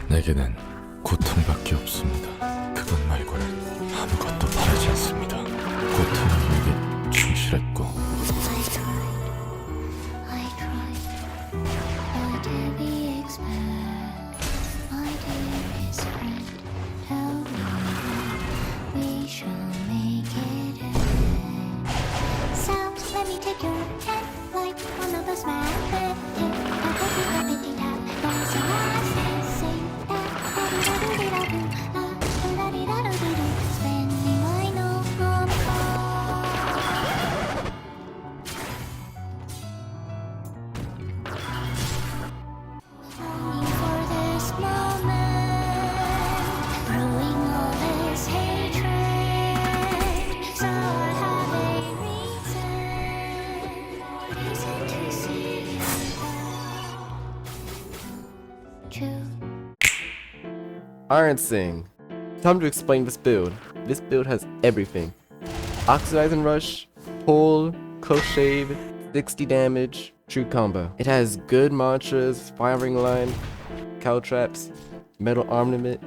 내게는 고통밖에 없습니다. 그것 말고는 아무것도 바라지 않습니다. 고통에게 충실했고 I tried, what did we expect? My dearest friend, tell me we shall make it end. So let me take your hand like one of those magnetic. There's a last sing that spending my no on longing for this moment, brewing all this hatred. So I have a reason to see you now. True. Ironsing. Time to explain this build. This build has everything. Oxidize and Rush, Pull, Close Shave, 60 damage, true combo. It has good mantras, firing line, cow traps, metal armament,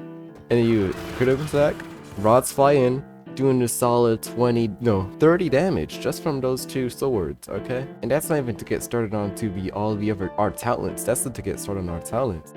and you critical attack. Rods fly in, doing a solid 30 damage just from those two swords, okay? And that's not even to get started on all the other art talents. That's to get started on art talents.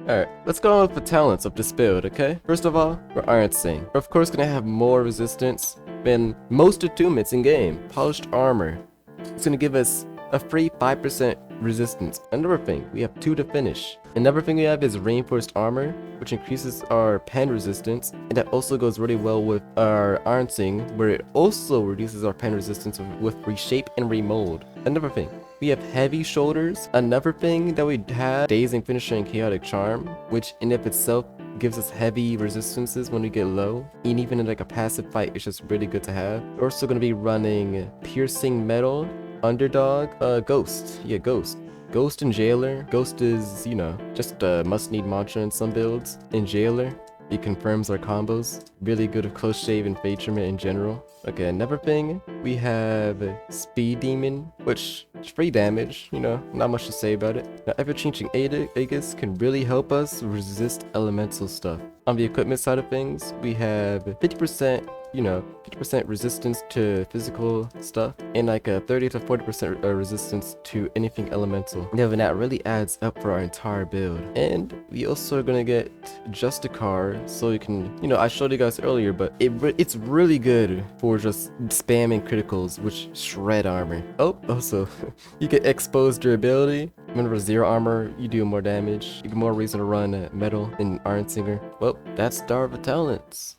Alright, let's go on with the talents of this build, okay? First of all, we're Ironsing. We're of course gonna have more resistance than most attunements in game. Polished armor. It's gonna give us a free 5% resistance. Another thing, we have 2 to finish. Another thing we have is reinforced armor, which increases our pen resistance, and that also goes really well with our Ironsing, where it also reduces our pen resistance with reshape and remold. Another thing, we have heavy shoulders. Another thing that we have, dazing finisher and chaotic charm, which in of itself gives us heavy resistances when we get low, and even in like a passive fight, it's just really good to have. We're also going to be running piercing metal, underdog, ghost. Yeah, ghost. Ghost and Jailer. Ghost is, you know, just a must-need mantra in some builds. In Jailer, it confirms our combos. Really good with close shave and fade trimmer in general. Okay, another thing, we have Speed Demon, which is free damage, you know, not much to say about it. Now, ever-changing Aegis can really help us resist elemental stuff. On the equipment side of things, we have 50%, 50% resistance to physical stuff, and like a 30 to 40% resistance to anything elemental. Yeah, and that really adds up for our entire build. And we also are gonna get Justicar, so you can, I showed you guys earlier, but it's really good for just spamming criticals, which shred armor. Oh, also, you get exposed durability. Remember, 0 armor, you do more damage. Even more reason to run metal in Ironsinger. Well, that's Star of the Talents.